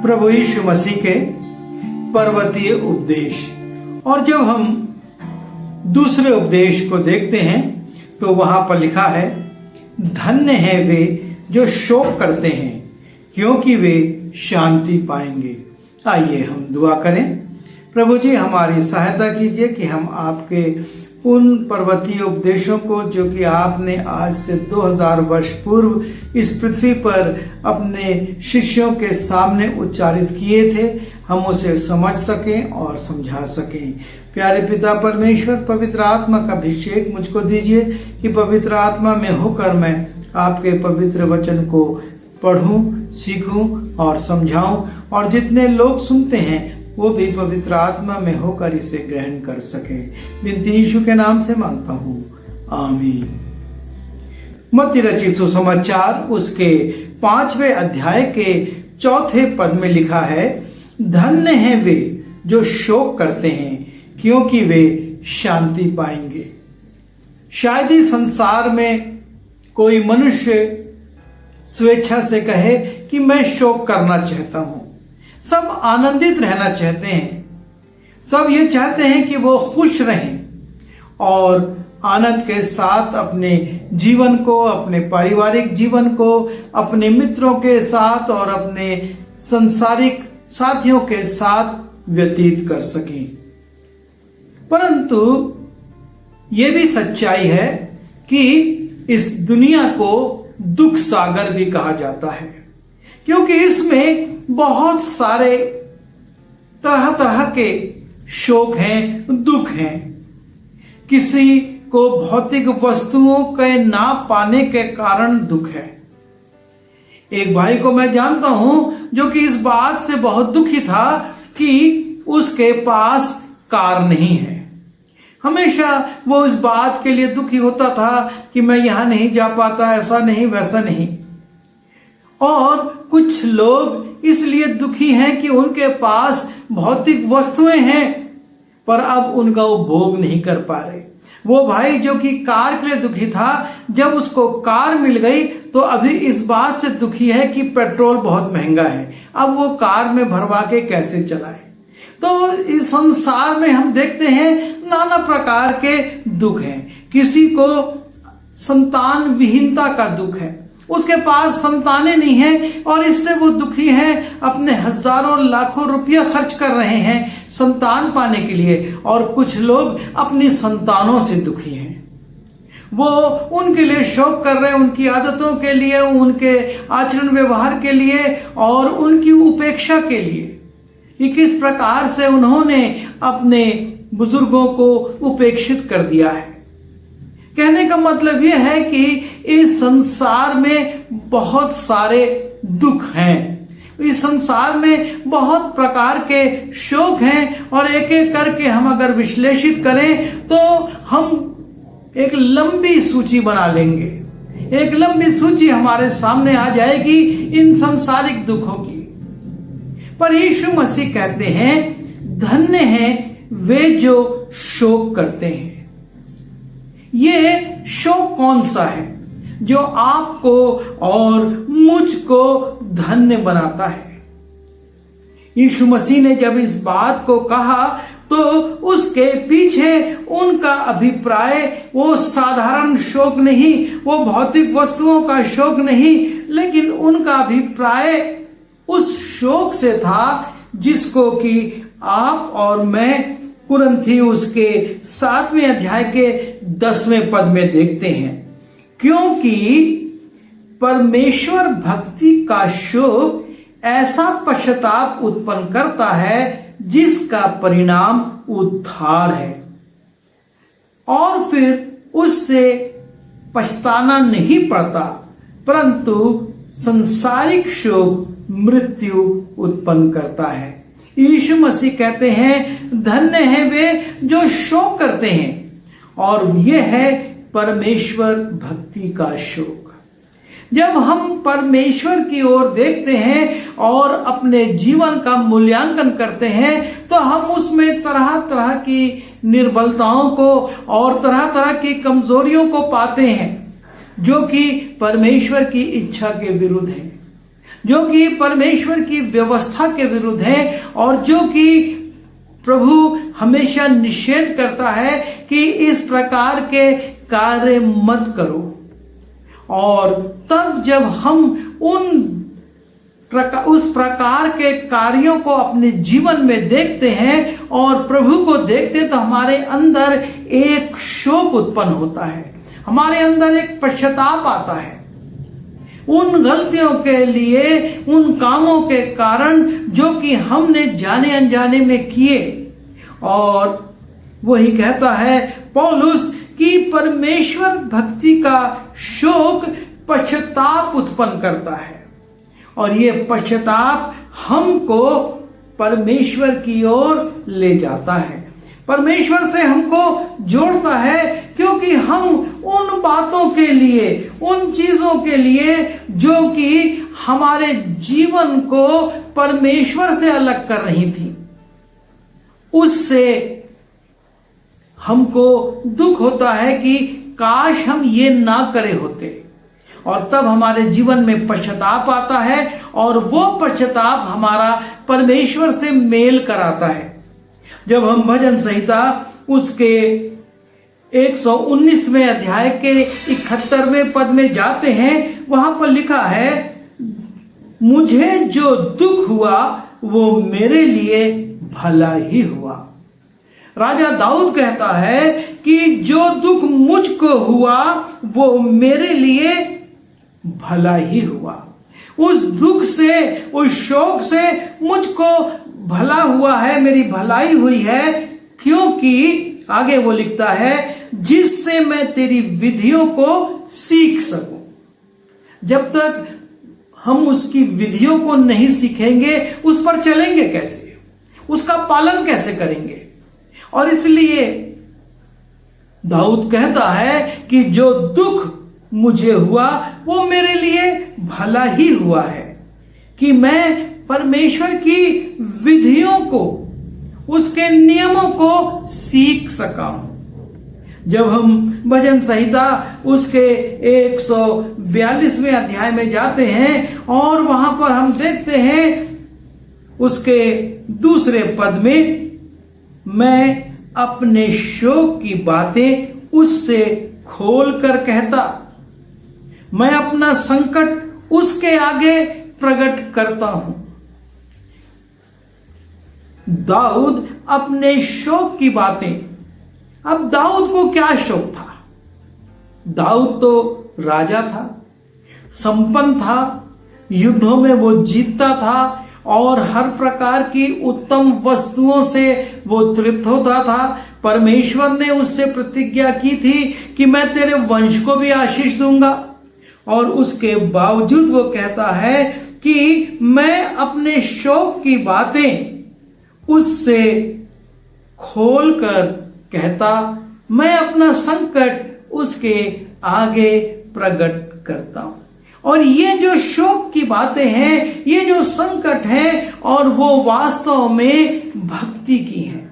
प्रभु यीशु मसीह के पर्वतीय उपदेश। और जब हम दूसरे उपदेश को देखते हैं तो वहां पर लिखा है, धन्य है वे जो शोक करते हैं क्योंकि वे शांति पाएंगे। आइए हम दुआ करें। प्रभु जी, हमारी सहायता कीजिए कि हम आपके उन पर्वतीय उपदेशों को जो कि आपने आज से 2000 वर्ष पूर्व इस पृथ्वी पर अपने शिष्यों के सामने उच्चारित किए थे, हम उसे समझ सकें और समझा सकें। प्यारे पिता परमेश्वर, पवित्र आत्मा का अभिषेक मुझको दीजिए कि पवित्र आत्मा में होकर मैं आपके पवित्र वचन को पढ़ूं, सीखूं और समझाऊं, और जितने लोग सुनते हैं वो भी पवित्र आत्मा में होकर इसे ग्रहण कर सके। विनती यीशु के नाम से मांगता हूं, आमीन। मत्ती रचित सुसमाचार उसके 5वें अध्याय के 4थे पद में लिखा है, धन्य हैं वे जो शोक करते हैं क्योंकि वे शांति पाएंगे। शायद ही संसार में कोई मनुष्य स्वेच्छा से कहे कि मैं शोक करना चाहता हूं। सब आनंदित रहना चाहते हैं, सब ये चाहते हैं कि वो खुश रहें और आनंद के साथ अपने जीवन को, अपने पारिवारिक जीवन को, अपने मित्रों के साथ और अपने सांसारिक साथियों के साथ व्यतीत कर सकें। परंतु ये भी सच्चाई है कि इस दुनिया को दुख सागर भी कहा जाता है, क्योंकि इसमें बहुत सारे तरह तरह के शोक हैं, दुख हैं। किसी को भौतिक वस्तुओं के ना पाने के कारण दुख है। एक भाई को मैं जानता हूं जो कि इस बात से बहुत दुखी था कि उसके पास कार नहीं है। हमेशा वो इस बात के लिए दुखी होता था कि मैं यहां नहीं जा पाता, ऐसा नहीं वैसा नहीं। और कुछ लोग इसलिए दुखी हैं कि उनके पास भौतिक वस्तुएं हैं पर अब उनका उपभोग नहीं कर पा रहे। वो भाई जो कि कार के लिए दुखी था, जब उसको कार मिल गई तो अभी इस बात से दुखी है कि पेट्रोल बहुत महंगा है, अब वो कार में भरवा के कैसे चलाए। तो इस संसार में हम देखते हैं नाना प्रकार के दुख हैं। किसी को संतान विहीनता का दुख है, उसके पास संतानें नहीं हैं और इससे वो दुखी है, अपने हजारों लाखों रुपया खर्च कर रहे हैं संतान पाने के लिए। और कुछ लोग अपनी संतानों से दुखी हैं, वो उनके लिए शोक कर रहे हैं, उनकी आदतों के लिए, उनके आचरण व्यवहार के लिए और उनकी उपेक्षा के लिए कि किस प्रकार से उन्होंने अपने बुजुर्गों को उपेक्षित कर दिया है। कहने का मतलब यह है कि इस संसार में बहुत सारे दुख हैं, इस संसार में बहुत प्रकार के शोक हैं, और एक एक करके हम अगर विश्लेषित करें तो हम एक लंबी सूची बना लेंगे। एक लंबी सूची हमारे सामने आ जाएगी इन सांसारिक दुखों की। पर यीशु मसीह कहते हैं, धन्य हैं वे जो शोक करते हैं। ये शोक कौन सा है जो आपको और मुझको धन्य बनाता है? यीशु मसीह ने जब इस बात को कहा तो उसके पीछे उनका अभिप्राय वो साधारण शोक नहीं, वो भौतिक वस्तुओं का शोक नहीं, लेकिन उनका अभिप्राय उस शोक से था जिसको कि आप और मैं कुरिन्थी उसके 7वें अध्याय के 10वें पद में देखते हैं। क्योंकि परमेश्वर भक्ति का शोक ऐसा पश्चाताप उत्पन्न करता है जिसका परिणाम उद्धार है, और फिर उससे पछताना नहीं पड़ता, परंतु सांसारिक शोक मृत्यु उत्पन्न करता है। यीशु मसीह कहते हैं, धन्य हैं वे जो शोक करते हैं, और यह है परमेश्वर भक्ति का शोक। जब हम परमेश्वर की ओर देखते हैं और अपने जीवन का मूल्यांकन करते हैं तो हम उसमें तरह तरह की निर्बलताओं को और तरह तरह की कमजोरियों को पाते हैं जो कि परमेश्वर की इच्छा के विरुद्ध है, जो कि परमेश्वर की व्यवस्था के विरुद्ध है और जो कि प्रभु हमेशा निषेध करता है कि इस प्रकार के कार्य मत करो। और तब जब हम उस प्रकार के कार्यों को अपने जीवन में देखते हैं और प्रभु को देखते हैं, तो हमारे अंदर एक शोक उत्पन्न होता है, हमारे अंदर एक पश्चाताप आता है उन गलतियों के लिए, उन कामों के कारण जो कि हमने जाने अनजाने में किए। और वही कहता है पौलुस कि परमेश्वर भक्ति का शोक पश्चाताप उत्पन्न करता है और ये पश्चाताप हमको परमेश्वर की ओर ले जाता है, परमेश्वर से हमको जोड़ता है, क्योंकि हम उन बातों के लिए, उन चीजों के लिए जो कि हमारे जीवन को परमेश्वर से अलग कर रही थी, उससे हमको दुख होता है कि काश हम ये ना करे होते। और तब हमारे जीवन में पश्चाताप आता है और वो पश्चाताप हमारा परमेश्वर से मेल कराता है। जब हम भजन संहिता उसके 119वें अध्याय के 71वें पद में जाते हैं, वहां पर लिखा है, मुझे जो दुख हुआ वो मेरे लिए भला ही हुआ। राजा दाऊद कहता है कि जो दुख मुझको हुआ वो मेरे लिए भला ही हुआ। उस दुख से, उस शोक से मुझको भला हुआ है, मेरी भलाई हुई है, क्योंकि आगे वो लिखता है, जिससे मैं तेरी विधियों को सीख सकूं। जब तक हम उसकी विधियों को नहीं सीखेंगे, उस पर चलेंगे कैसे, उसका पालन कैसे करेंगे। और इसलिए दाऊद कहता है कि जो दुख मुझे हुआ वो मेरे लिए भला ही हुआ है, कि मैं परमेश्वर की विधियों को, उसके नियमों को सीख सका हूं। जब हम भजन संहिता उसके 142वें अध्याय में जाते हैं और वहां पर हम देखते हैं उसके दूसरे पद में, मैं अपने शोक की बातें उससे खोलकर कहता, मैं अपना संकट उसके आगे प्रकट करता हूं। दाऊद अपने शोक की बातें, अब दाऊद को क्या शोक था? दाऊद तो राजा था, संपन्न था, युद्धों में वो जीतता था और हर प्रकार की उत्तम वस्तुओं से वो तृप्त होता था। परमेश्वर ने उससे प्रतिज्ञा की थी कि मैं तेरे वंश को भी आशीष दूंगा, और उसके बावजूद वो कहता है कि मैं अपने शोक की बातें उससे खोलकर कहता, मैं अपना संकट उसके आगे प्रकट करता हूं। और ये जो शोक की बातें हैं, ये जो संकट है, और वो वास्तव में भक्ति की हैं।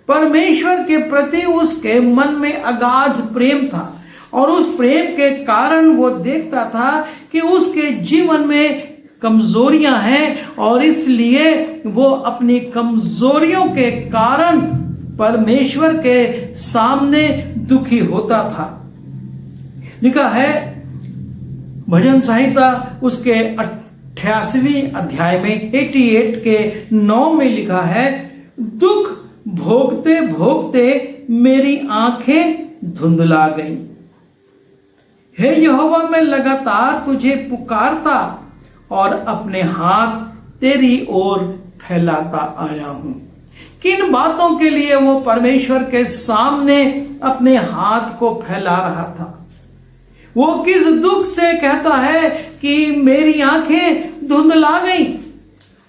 परमेश्वर के प्रति उसके मन में अगाध प्रेम था और उस प्रेम के कारण वो देखता था कि उसके जीवन में कमजोरियां हैं और इसलिए वो अपनी कमजोरियों के कारण परमेश्वर के सामने दुखी होता था। लिखा है भजन संहिता उसके 88वें अध्याय में 88 के 9 में लिखा है, दुख भोगते भोगते मेरी आंखें धुंधला गईं। हे यहोवा, मैं लगातार तुझे पुकारता और अपने हाथ तेरी ओर फैलाता आया हूं। किन बातों के लिए वो परमेश्वर के सामने अपने हाथ को फैला रहा था? वो किस दुख से कहता है कि मेरी आंखें धुंधला गईं?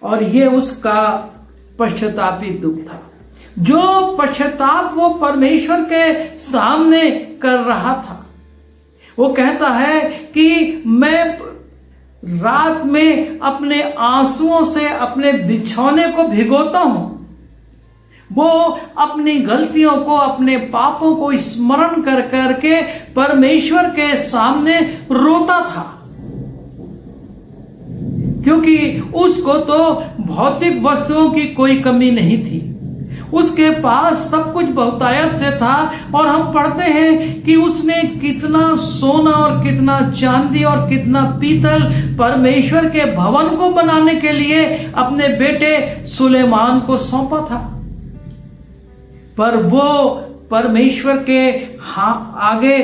और ये उसका पश्चातापी दुख था, जो पश्चाताप वो परमेश्वर के सामने कर रहा था। वो कहता है कि मैं रात में अपने आंसुओं से अपने बिछौने को भिगोता हूं। वो अपनी गलतियों को, अपने पापों को स्मरण कर करके परमेश्वर के सामने रोता था, क्योंकि उसको तो भौतिक वस्तुओं की कोई कमी नहीं थी, उसके पास सब कुछ बहुतायत से था। और हम पढ़ते हैं कि उसने कितना सोना और कितना चांदी और कितना पीतल परमेश्वर के भवन को बनाने के लिए अपने बेटे सुलेमान को सौंपा था। पर वो परमेश्वर के आगे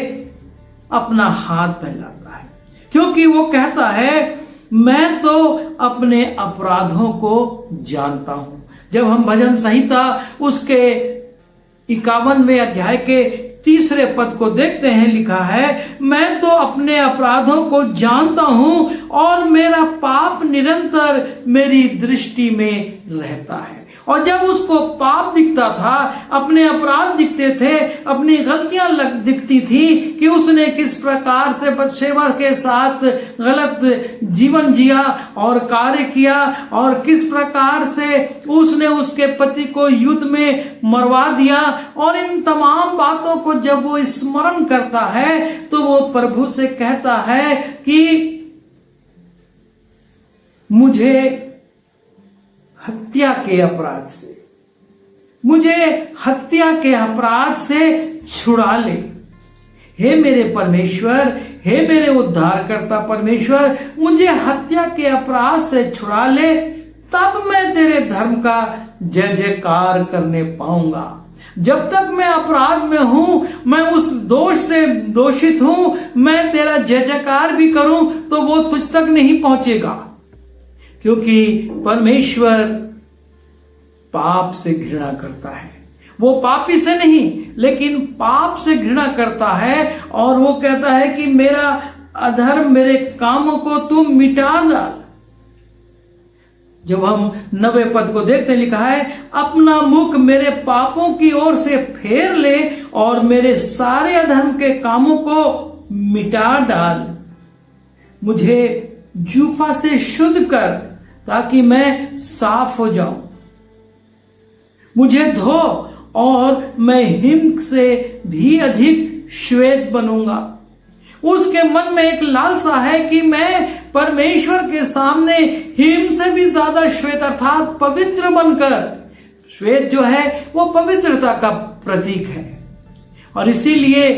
अपना हाथ फैलाता है, क्योंकि वो कहता है मैं तो अपने अपराधों को जानता हूं। जब हम भजन संहिता उसके 51वें अध्याय के 3 पद को देखते हैं, लिखा है मैं तो अपने अपराधों को जानता हूं और मेरा पाप निरंतर मेरी दृष्टि में रहता है। और जब उसको पाप दिखता था, अपने अपराध दिखते थे, अपनी गलतियां दिखती थी कि उसने किस प्रकार से बदशेबा के साथ गलत जीवन जिया और कार्य किया, और किस प्रकार से उसने उसके पति को युद्ध में मरवा दिया, और इन तमाम बातों को जब वो स्मरण करता है तो वो प्रभु से कहता है कि मुझे हत्या के अपराध से, मुझे हत्या के अपराध से छुड़ा ले। हे मेरे परमेश्वर, हे मेरे उद्धारकर्ता परमेश्वर, मुझे हत्या के अपराध से छुड़ा ले, तब मैं तेरे धर्म का जय जयकार करने पाऊंगा। जब तक मैं अपराध में हूं, मैं उस दोष से दोषित हूं, मैं तेरा जय जयकार भी करूं तो वो तुझ तक नहीं पहुंचेगा, क्योंकि परमेश्वर पाप से घृणा करता है। वो पापी से नहीं, लेकिन पाप से घृणा करता है। और वो कहता है कि मेरा अधर्म, मेरे कामों को तुम मिटा डाल। जब हम 90 पद को देखते, लिखा है अपना मुख मेरे पापों की ओर से फेर ले और मेरे सारे अधर्म के कामों को मिटा डाल। मुझे जूफा से शुद्ध कर ताकि मैं साफ हो जाऊं। मुझे धो और मैं हिम से भी अधिक श्वेत बनूंगा। उसके मन में एक लालसा है कि मैं परमेश्वर के सामने हिम से भी ज्यादा श्वेत अर्थात पवित्र बनकर, श्वेत जो है वो पवित्रता का प्रतीक है। और इसीलिए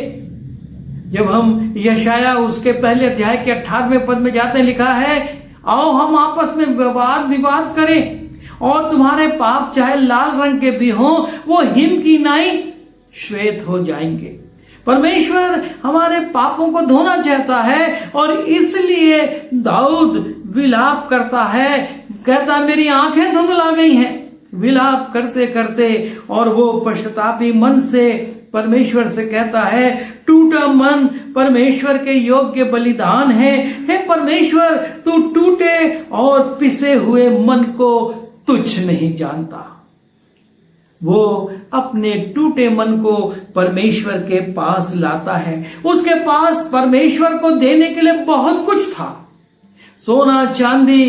जब हम यशाया उसके पहले अध्याय के 18वें पद में जाते हैं, लिखा है आओ हम आपस में विवाद करें और तुम्हारे पाप चाहे लाल रंग के भी हों, वो हिम की नाई श्वेत हो जाएंगे। परमेश्वर हमारे पापों को धोना चाहता है, और इसलिए दाऊद विलाप करता है, कहता मेरी आंखें धुंधला गई हैं, विलाप करते करते। और वो पश्चातापी मन से परमेश्वर से कहता है टूटा मन परमेश्वर के योग्य बलिदान है। हे परमेश्वर, तू टूटे और पिसे हुए मन को तुच्छ नहीं जानता। वो अपने टूटे मन को परमेश्वर के पास लाता है। उसके पास परमेश्वर को देने के लिए बहुत कुछ था, सोना चांदी,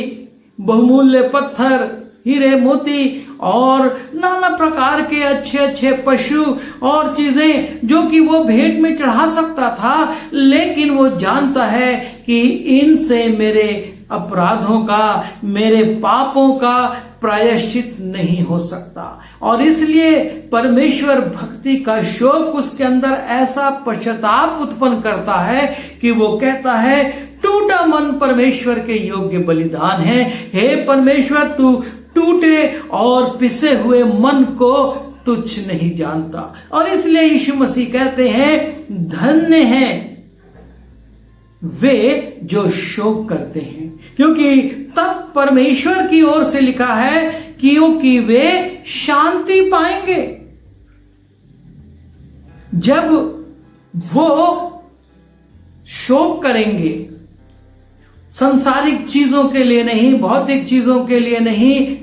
बहुमूल्य पत्थर, हीरे मोती और नाना प्रकार के अच्छे अच्छे पशु और चीजें जो कि वो भेंट में चढ़ा सकता था। लेकिन वो जानता है कि इनसे मेरे अपराधों का, मेरे पापों का प्रायश्चित नहीं हो सकता। और इसलिए परमेश्वर भक्ति का शोक उसके अंदर ऐसा पश्चाताप उत्पन्न करता है कि वो कहता है टूटा मन परमेश्वर के योग्य बलिदान है। हे परमेश्वर, तू टूटे और पिसे हुए मन को तुच्छ नहीं जानता। और इसलिए यीशु मसीह कहते हैं धन्य हैं वे जो शोक करते हैं, क्योंकि तब परमेश्वर की ओर से लिखा है क्योंकि वे शांति पाएंगे। जब वो शोक करेंगे, सांसारिक चीजों के लिए नहीं, भौतिक चीजों के लिए नहीं,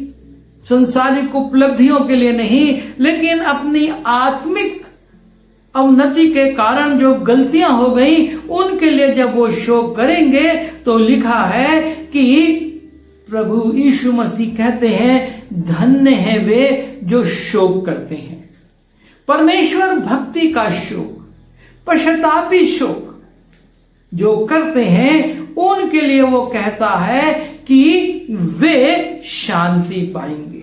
सांसारिक उपलब्धियों के लिए नहीं, लेकिन अपनी आत्मिक अवनति के कारण जो गलतियां हो गई उनके लिए जब वो शोक करेंगे, तो लिखा है कि प्रभु यीशु मसीह कहते हैं धन्य है वे जो शोक करते हैं। परमेश्वर भक्ति का शोक, पश्चातापी शोक जो करते हैं उनके लिए वो कहता है कि वे शांति पाएंगे।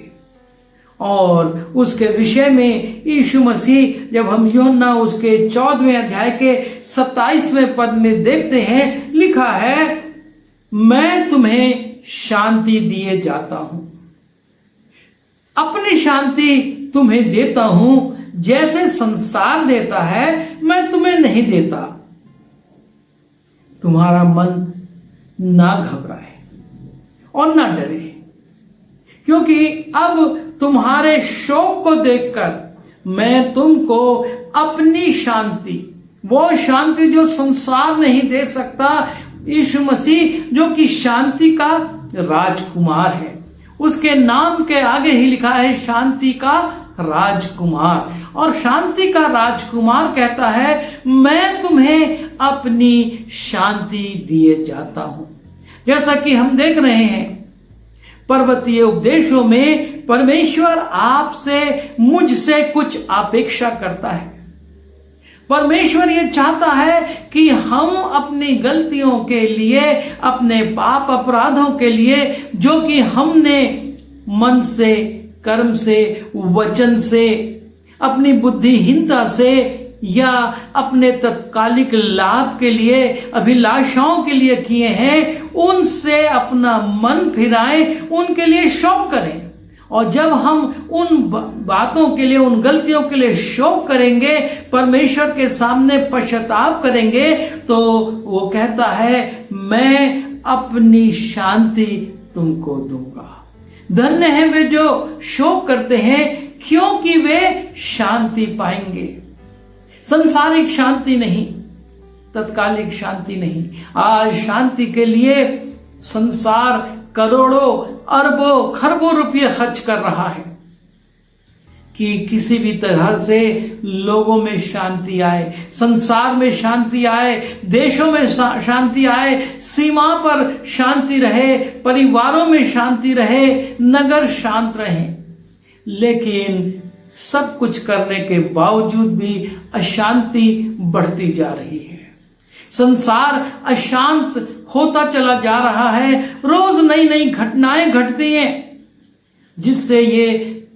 और उसके विषय में यीशु मसीह, जब हम यूहन्ना उसके 14वें अध्याय के 27वें पद में देखते हैं, लिखा है, मैं तुम्हें शांति दिए जाता हूं, अपनी शांति तुम्हें देता हूं, जैसे संसार देता है मैं तुम्हें नहीं देता। तुम्हारा मन ना घबराए और ना डरे, क्योंकि अब तुम्हारे शोक को देखकर मैं तुमको अपनी शांति, वो शांति जो संसार नहीं दे सकता, यीशु मसीह जो कि शांति का राजकुमार है, उसके नाम के आगे ही लिखा है शांति का राजकुमार। और शांति का राजकुमार कहता है, मैं तुम्हें अपनी शांति दिए जाता हूं। जैसा कि हम देख रहे हैं पर्वतीय उपदेशों में, परमेश्वर आपसे, मुझसे कुछ अपेक्षा करता है। परमेश्वर ये चाहता है कि हम अपनी गलतियों के लिए, अपने पाप अपराधों के लिए, जो कि हमने मन से, कर्म से, वचन से, अपनी बुद्धिहीनता से या अपने तत्कालिक लाभ के लिए, अभिलाषाओं के लिए किए हैं, उनसे अपना मन फिराएं, उनके लिए शोक करें। और जब हम उन बातों के लिए, उन गलतियों के लिए शोक करेंगे, परमेश्वर के सामने पश्चाताप करेंगे, तो वो कहता है, मैं अपनी शांति तुमको दूंगा। धन्य है वे जो शोक करते हैं, क्योंकि वे शांति पाएंगे। संसारिक शांति नहीं, तत्कालिक शांति नहीं। आज शांति के लिए संसार करोड़ों, अरबों, खरबों रुपये खर्च कर रहा है कि किसी भी तरह से लोगों में शांति आए, संसार में शांति आए, देशों में शांति आए, सीमा पर शांति रहे, परिवारों में शांति रहे, नगर शांत रहे। लेकिन सब कुछ करने के बावजूद भी अशांति बढ़ती जा रही है। संसार अशांत होता चला जा रहा है। रोज नई नई घटनाएं घटती हैं, जिससे ये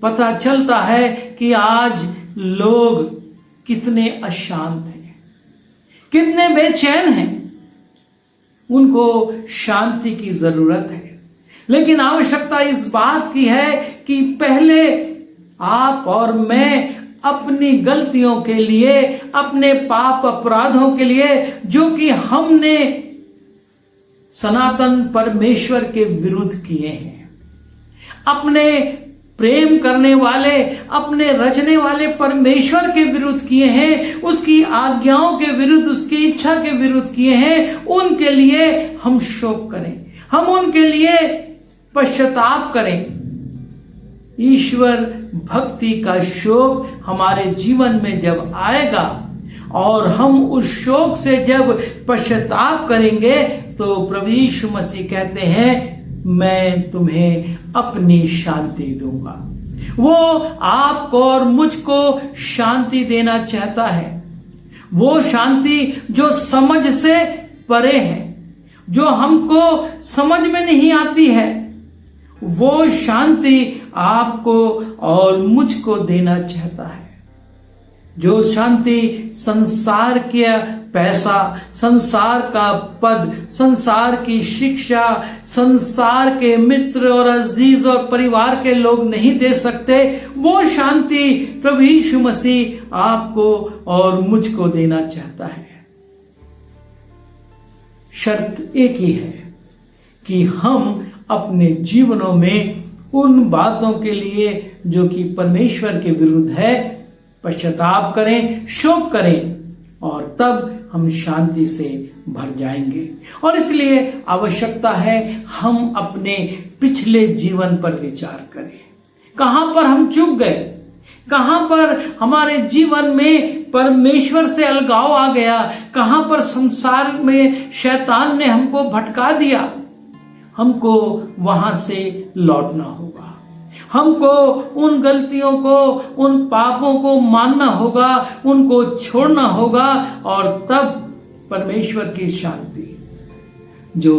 पता चलता है कि आज लोग कितने अशांत हैं, कितने बेचैन हैं। उनको शांति की जरूरत है, लेकिन आवश्यकता इस बात की है कि पहले आप और मैं अपनी गलतियों के लिए, अपने पाप अपराधों के लिए, जो कि हमने सनातन परमेश्वर के विरुद्ध किए हैं, अपने प्रेम करने वाले, अपने रचने वाले परमेश्वर के विरुद्ध किए हैं, उसकी आज्ञाओं के विरुद्ध, उसकी इच्छा के विरुद्ध किए हैं, उनके लिए हम शोक करें, हम उनके लिए पश्चाताप करें। ईश्वर भक्ति का शोक हमारे जीवन में जब आएगा और हम उस शोक से जब पश्चाताप करेंगे, तो प्रभु यीशु मसीह कहते हैं, मैं तुम्हें अपनी शांति दूंगा। वो आपको और मुझको शांति देना चाहता है। वो शांति जो समझ से परे है, जो हमको समझ में नहीं आती है, वो शांति आपको और मुझको देना चाहता है। जो शांति संसार के पैसा, संसार का पद, संसार की शिक्षा, संसार के मित्र और अजीज और परिवार के लोग नहीं दे सकते, वो शांति प्रभु यीशु मसीह आपको और मुझको देना चाहता है। शर्त एक ही है कि हम अपने जीवनों में उन बातों के लिए जो कि परमेश्वर के विरुद्ध है, पश्चाताप करें, शोक करें, और तब हम शांति से भर जाएंगे। और इसलिए आवश्यकता है हम अपने पिछले जीवन पर विचार करें। कहां पर हम चूक गए, कहां पर हमारे जीवन में परमेश्वर से अलगाव आ गया, कहां पर संसार में शैतान ने हमको भटका दिया। हमको वहां से लौटना होगा, हमको उन गलतियों को, उन पापों को मानना होगा, उनको छोड़ना होगा, और तब परमेश्वर की शांति जो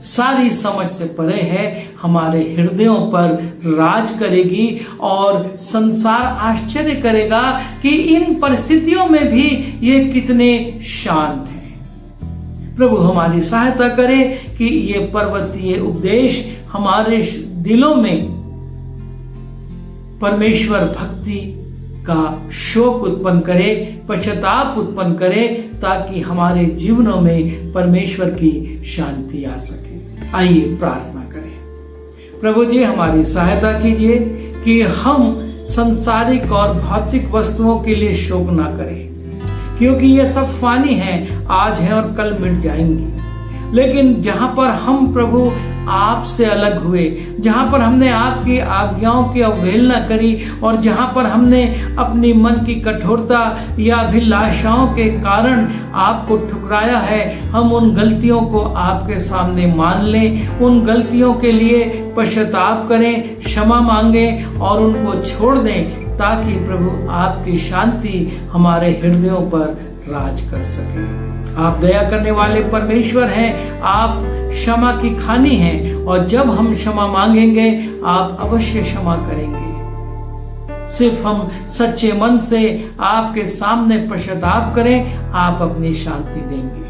सारी समझ से परे है, हमारे हृदयों पर राज करेगी और संसार आश्चर्य करेगा कि इन परिस्थितियों में भी ये कितने शांत हैं। प्रभु हमारी सहायता करे कि ये पर्वतीय उपदेश हमारे दिलों में परमेश्वर भक्ति का शोक उत्पन्न करे, पश्चाताप उत्पन्न करे, ताकि हमारे जीवनों में परमेश्वर की शांति आ सके। आइए प्रार्थना करें। प्रभु जी हमारी सहायता कीजिए कि हम सांसारिक और भौतिक वस्तुओं के लिए शोक ना करें, क्योंकि ये सब फानी हैं, आज हैं और कल मिट जाएंगी। लेकिन जहां पर हम प्रभु आपसे अलग हुए, जहां पर हमने आपकी आज्ञाओं की अवहेलना करी और जहां पर हमने अपनी मन की कठोरता या अभिलाषाओं के कारण आपको ठुकराया है, हम उन गलतियों को आपके सामने मान लें, उन गलतियों के लिए पश्चाताप करें, क्षमा मांगें और उनको छोड़ दें, ताकि प्रभु आपकी शांति हमारे हृदयों पर राज कर सके। आप दया करने वाले परमेश्वर हैं, आप क्षमा की खानी हैं, और जब हम क्षमा मांगेंगे आप अवश्य क्षमा करेंगे। सिर्फ हम सच्चे मन से आपके सामने पश्चाताप करें, आप अपनी शांति देंगे।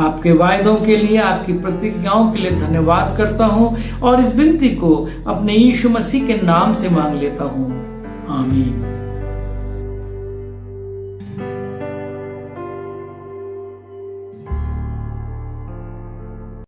आपके वायदों के लिए, आपकी प्रतिज्ञाओं के लिए धन्यवाद करता हूं और इस विनती को अपने यीशु मसीह के नाम से मांग लेता हूं। आमीन।